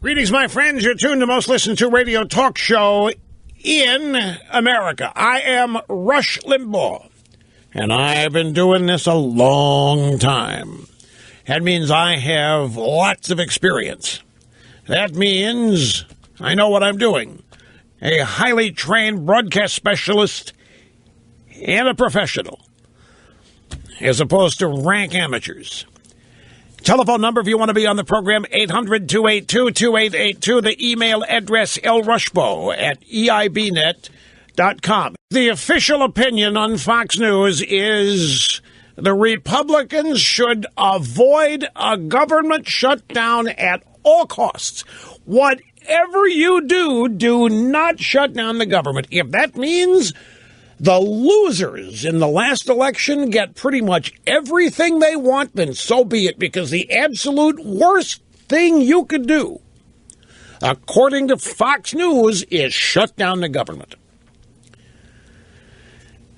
Greetings, my friends. You're tuned to most listened to radio talk show in America. I am Rush Limbaugh, and I've been doing this a long time. That means I have lots of experience. That means I know what I'm doing. A highly trained broadcast specialist and a professional, as opposed to rank amateurs. Telephone number if you want to be on the program, 800-282-2882. The email address, lrushbo@eibnet.com. The official opinion on Fox News is the Republicans should avoid a government shutdown at all costs. Whatever you do, do not shut down the government. If that means the losers in the last election get pretty much everything they want, then so be it, because the absolute worst thing you could do, according to Fox News, is shut down the government.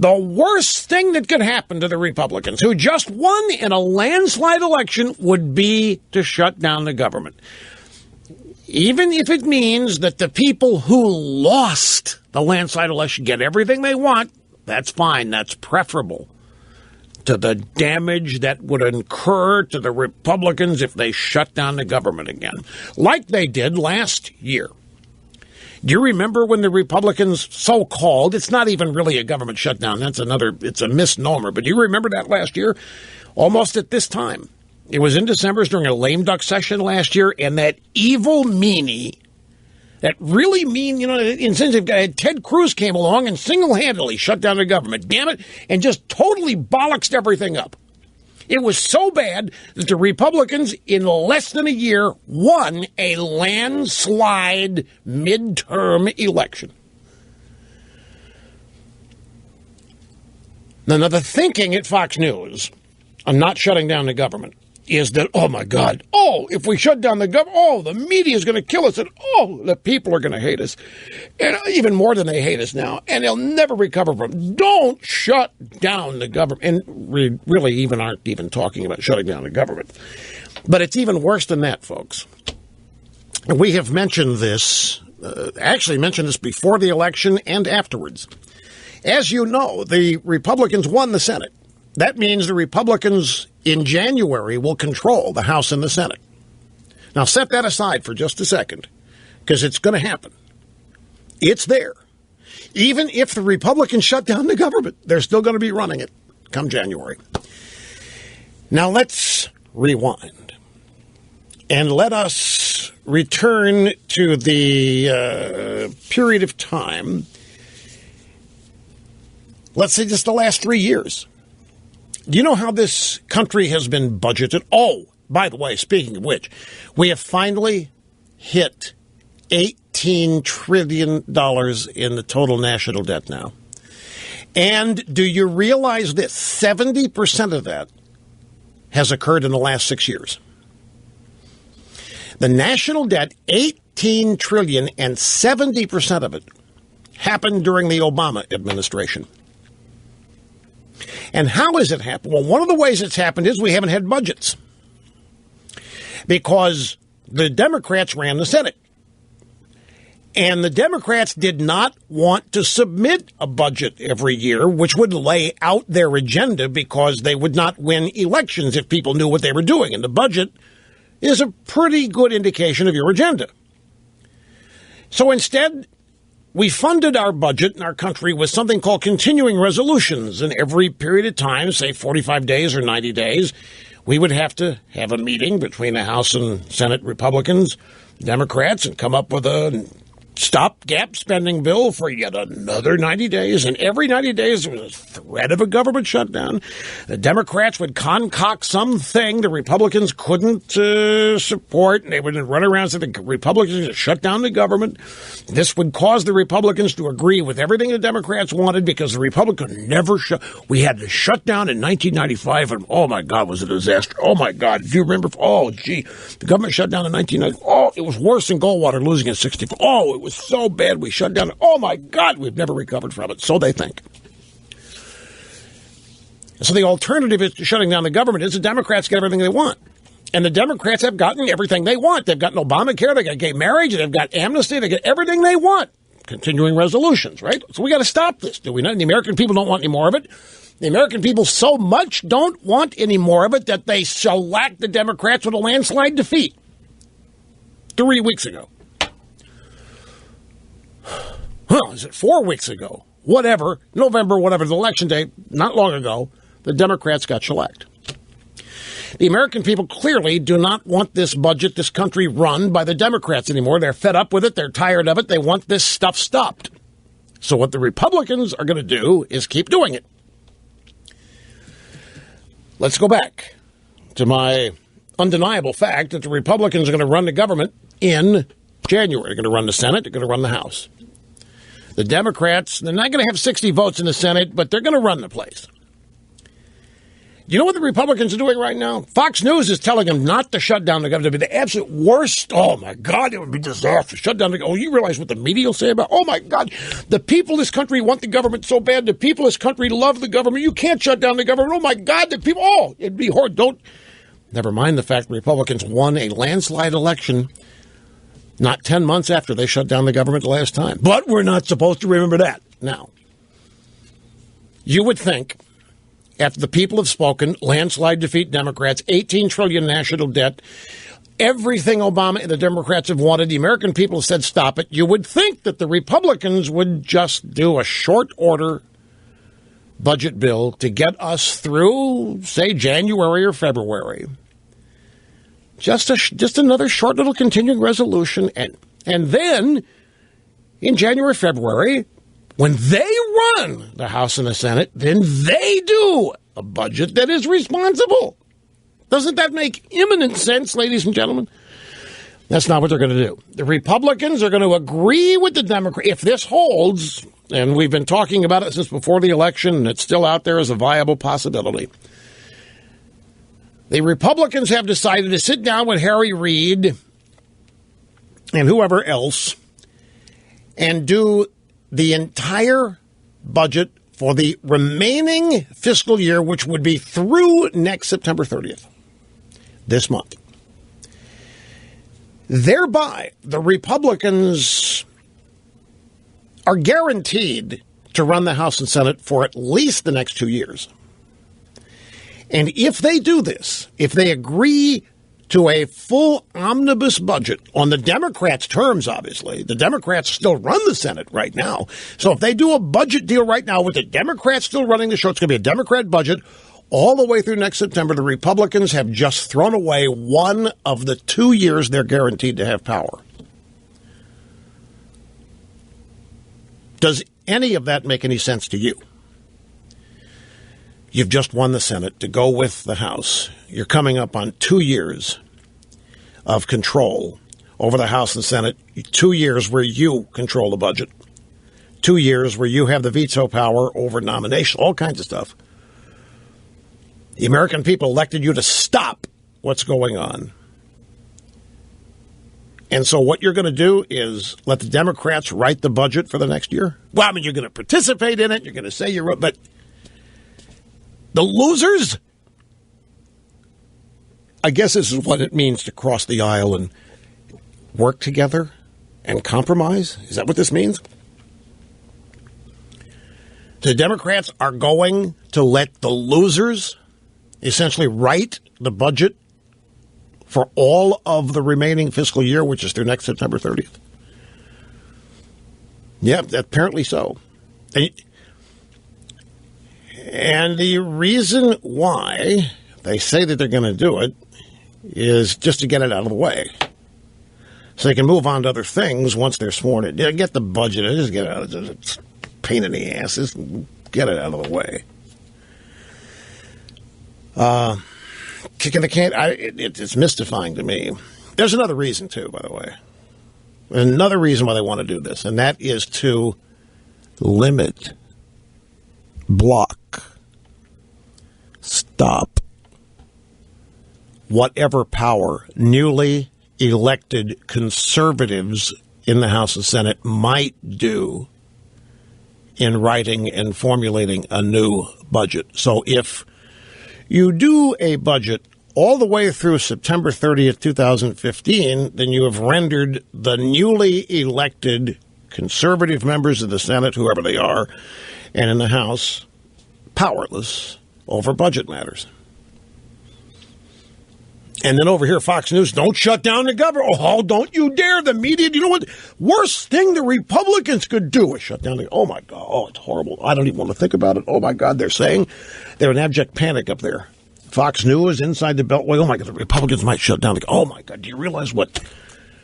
The worst thing that could happen to the Republicans, who just won in a landslide election, would be to shut down the government. Even if it means that the people who lost the landslide election get everything they want, that's fine. That's preferable to the damage that would incur to the Republicans if they shut down the government again, like they did last year. Do you remember when the Republicans, so-called, it's not even really a government shutdown, it's a misnomer, but do you remember that last year? Almost at this time. It was in December during a lame duck session last year, and that evil meanie, that really mean, insensitive guy, Ted Cruz came along and single-handedly shut down the government, damn it, and just totally bollocksed everything up. It was so bad that the Republicans, in less than a year, won a landslide midterm election. Now, the thinking at Fox News on not shutting down the government is that, oh, my God, if we shut down the government, the media is going to kill us, and, the people are going to hate us, and even more than they hate us now, and they'll never recover from it. Don't shut down the government. And we really even aren't even talking about shutting down the government. But it's even worse than that, folks. We have mentioned this, before the election and afterwards. As you know, the Republicans won the Senate. That means the Republicans in January will control the House and the Senate. Now, set that aside for just a second, because it's going to happen. It's there. Even if the Republicans shut down the government, they're still going to be running it come January. Now, let's rewind, and let us return to the period of time, let's say just the last 3 years. Do you know how this country has been budgeted? Oh, by the way, speaking of which, we have finally hit $18 trillion in the total national debt now. And do you realize that 70% of that has occurred in the last 6 years? The national debt, $18 trillion, and 70% of it happened during the Obama administration. And how has it happened? Well, one of the ways it's happened is we haven't had budgets, because the Democrats ran the Senate. And the Democrats did not want to submit a budget every year, which would lay out their agenda, because they would not win elections if people knew what they were doing. And the budget is a pretty good indication of your agenda. So instead, we funded our budget in our country with something called continuing resolutions. And every period of time, say 45 days or 90 days, we would have to have a meeting between the House and Senate Republicans, Democrats, and come up with a stopgap spending bill for yet another 90 days. And every 90 days, there was a threat of a government shutdown. The Democrats would concoct something the Republicans couldn't support, and they would run around saying the Republicans should shut down the government. This would cause the Republicans to agree with everything the Democrats wanted, because the Republicans never we had to shut down in 1995, and oh my God, was it a disaster. Oh my God, do you remember? Oh gee, the government shut down in 1990. Oh, it was worse than Goldwater losing in 64. Oh, it was so bad we shut down. Oh my God, we've never recovered from it. So they think. So the alternative is to shutting down the government is the Democrats get everything they want. And the Democrats have gotten everything they want. They've gotten Obamacare, they got gay marriage, they've got amnesty, they got everything they want. Continuing resolutions, right? So we got to stop this, do we not? And the American people don't want any more of it. The American people so much don't want any more of it that they shellacked the Democrats with a landslide defeat 3 weeks ago. Is it 4 weeks ago? Whatever, November, whatever, the election day, not long ago, the Democrats got shellacked. The American people clearly do not want this budget, this country run by the Democrats anymore. They're fed up with it. They're tired of it. They want this stuff stopped. So what the Republicans are going to do is keep doing it. Let's go back to my undeniable fact that the Republicans are going to run the government in January. They're going to run the Senate. They're going to run the House. The Democrats, they're not going to have 60 votes in the Senate, but they're going to run the place. You know what the Republicans are doing right now? Fox News is telling them not to shut down the government. It would be the absolute worst. Oh, my God, it would be disaster. Shut down the government. Oh, you realize what the media will say about it? Oh, my God, the people of this country want the government so bad. The people of this country love the government. You can't shut down the government. Oh, my God, the people. Oh, it'd be horrible. Don't. Never mind the fact the Republicans won a landslide election not 10 months after they shut down the government the last time. But we're not supposed to remember that. Now, you would think, after the people have spoken, landslide defeat Democrats, $18 trillion national debt, everything Obama and the Democrats have wanted, the American people have said stop it, you would think that the Republicans would just do a short order budget bill to get us through, say, January or February. Just another short little continuing resolution. And then, in January, February, when they run the House and the Senate, then they do a budget that is responsible. Doesn't that make imminent sense, ladies and gentlemen? That's not what they're going to do. The Republicans are going to agree with the Democrats. If this holds, and we've been talking about it since before the election, and it's still out there as a viable possibility, the Republicans have decided to sit down with Harry Reid and whoever else and do the entire budget for the remaining fiscal year, which would be through next September 30th, this month. Thereby, the Republicans are guaranteed to run the House and Senate for at least the next 2 years. And if they do this, if they agree to a full omnibus budget on the Democrats' terms, obviously. The Democrats still run the Senate right now. So if they do a budget deal right now with the Democrats still running the show, it's going to be a Democrat budget all the way through next September. The Republicans have just thrown away one of the 2 years they're guaranteed to have power. Does any of that make any sense to you? You've just won the Senate to go with the House. You're coming up on 2 years of control over the House and Senate, 2 years where you control the budget, 2 years where you have the veto power over nomination, all kinds of stuff. The American people elected you to stop what's going on. And so what you're going to do is let the Democrats write the budget for the next year? Well, I mean, you're going to participate in it. You're going to say you're, but the losers, I guess this is what it means to cross the aisle and work together and compromise. Is that what this means? The Democrats are going to let the losers essentially write the budget for all of the remaining fiscal year, which is through next September 30th. Yeah, apparently so. And the reason why they say that they're going to do it is just to get it out of the way. So they can move on to other things once they're sworn in. Yeah, get the budget. Just get it out of it. It's a pain in the ass. Just get it out of the way. Kicking the can, it's mystifying to me. There's another reason, too, by the way. There's another reason why they want to do this, and that is to limit, block, stop whatever power newly elected conservatives in the House and Senate might do in writing and formulating a new budget. So if you do a budget all the way through September 30th, 2015, then you have rendered the newly elected conservative members of the Senate, whoever they are, and in the House, powerless over budget matters. And then over here, Fox News, don't shut down the government. Oh, don't you dare. The media, you know what? Worst thing the Republicans could do is shut down the, oh my God, oh, it's horrible. I don't even want to think about it. Oh my God, they're saying they're in abject panic up there. Fox News, inside the Beltway, oh my God, the Republicans might shut down the, oh my God, do you realize what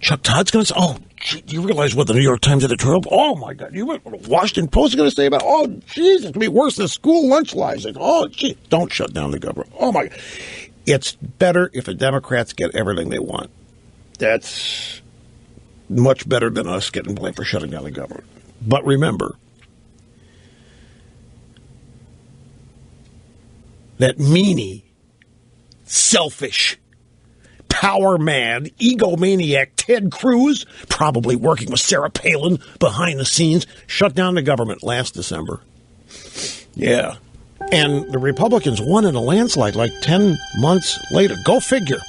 Chuck Todd's going to say? Oh, gee, do you realize what the New York Times editorial? Oh my God, you know what Washington Post is going to say about, oh, geez, it's going to be worse than school lunch lies. Like, oh, gee, don't shut down the government. Oh my God. It's better if the Democrats get everything they want. That's much better than us getting blamed for shutting down the government. But remember, that meanie, selfish, power mad, egomaniac Ted Cruz, probably working with Sarah Palin behind the scenes, shut down the government last December. Yeah. And the Republicans won in a landslide like 10 months later. Go figure.